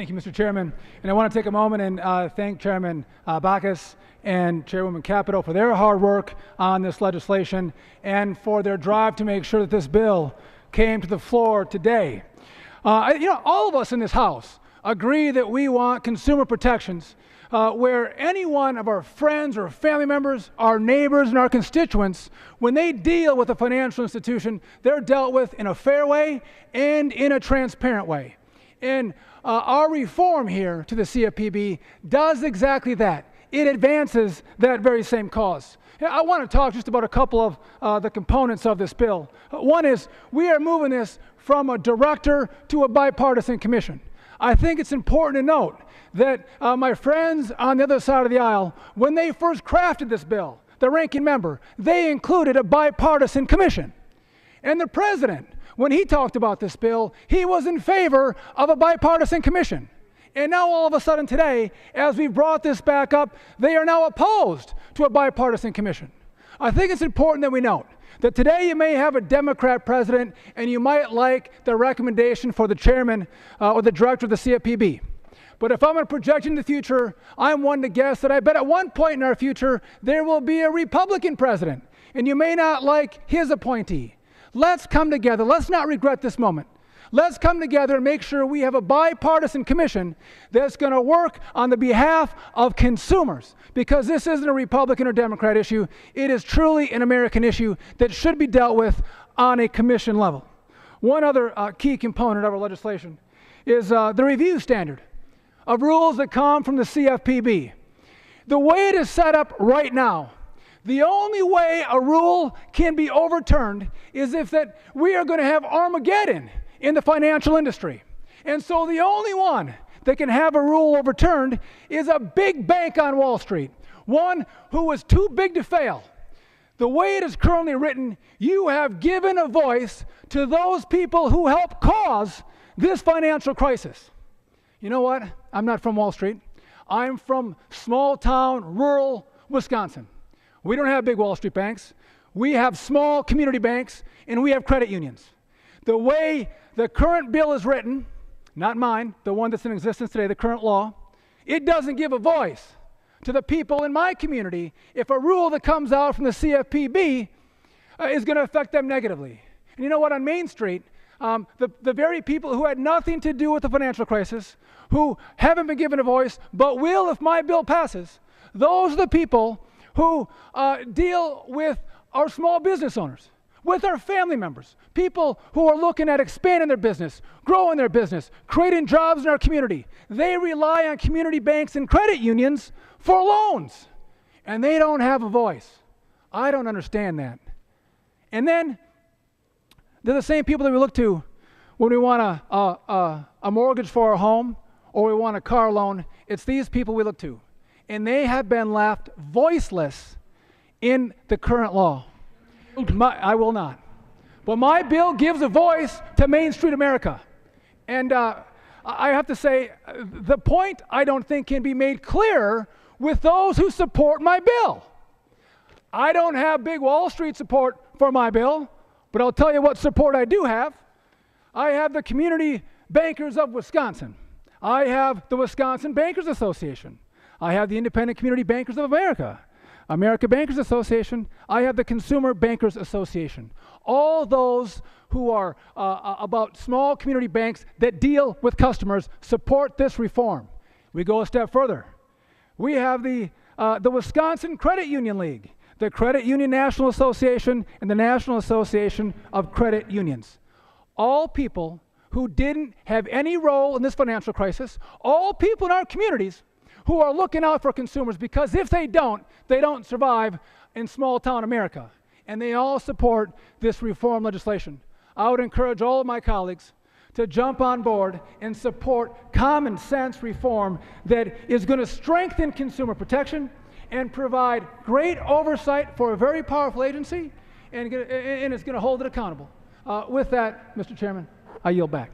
Thank you, Mr. Chairman. And I want to take a moment and thank Chairman Bacchus and Chairwoman Capito for their hard work on this legislation and for their drive to make sure that this bill came to the floor today. All of us in this House agree that we want consumer protections where any one of our friends or family members, our neighbors, and our constituents, when they deal with a financial institution, they're dealt with in a fair way and in a transparent way. And our reform here to the CFPB does exactly that. It advances that very same cause. I want to talk just about a couple of the components of this bill. One is we are moving this from a director to a bipartisan commission. I think it's important to note that my friends on the other side of the aisle, when they first crafted this bill, the ranking member, they included a bipartisan commission. And the president, when he talked about this bill, he was in favor of a bipartisan commission. And now all of a sudden today, as we've brought this back up, they are now opposed to a bipartisan commission. I think it's important that we note that today you may have a Democrat president and you might like the recommendation for the chairman or the director of the CFPB. But if I'm going to project into the future, I'm one to guess that I bet at one point in our future there will be a Republican president, and you may not like his appointee. Let's come together. Let's not regret this moment. Let's come together and make sure we have a bipartisan commission that's going to work on the behalf of consumers, because this isn't a Republican or Democrat issue. It is truly an American issue that should be dealt with on a commission level. One other key component of our legislation is the review standard of rules that come from the CFPB. The way it is set up right now, the only way a rule can be overturned is if that we are going to have Armageddon in the financial industry. And so the only one that can have a rule overturned is a big bank on Wall Street, one who was too big to fail. The way it is currently written, you have given a voice to those people who helped cause this financial crisis. You know what? I'm not from Wall Street. I'm from small town, rural Wisconsin. We don't have big Wall Street banks. We have small community banks, and we have credit unions. The way the current bill is written, not mine, the one that's in existence today, the current law, it doesn't give a voice to the people in my community if a rule that comes out from the CFPB is going to affect them negatively. And you know what? On Main Street, the very people who had nothing to do with the financial crisis, who haven't been given a voice, but will if my bill passes, those are the people who deal with our small business owners, with our family members, people who are looking at expanding their business, growing their business, creating jobs in our community. They rely on community banks and credit unions for loans, and they don't have a voice. I don't understand that. And then they're the same people that we look to when we want a mortgage for our home or we want a car loan. It's these people we look to. And they have been left voiceless in the current law. I will not. But my bill gives a voice to Main Street America. And I have to say, the point I don't think can be made clearer with those who support my bill. I don't have big Wall Street support for my bill, but I'll tell you what support I do have. I have the Community Bankers of Wisconsin. I have the Wisconsin Bankers Association. I have the Independent Community Bankers of America, America Bankers Association. I have the Consumer Bankers Association. All those who are about small community banks that deal with customers support this reform. We go a step further. We have the Wisconsin Credit Union League, the Credit Union National Association, and the National Association of Credit Unions. All people who didn't have any role in this financial crisis, all people in our communities who are looking out for consumers, because if they don't survive in small town America. And they all support this reform legislation. I would encourage all of my colleagues to jump on board and support common sense reform that is going to strengthen consumer protection and provide great oversight for a very powerful agency, and it's going to hold it accountable. With that, Mr. Chairman, I yield back.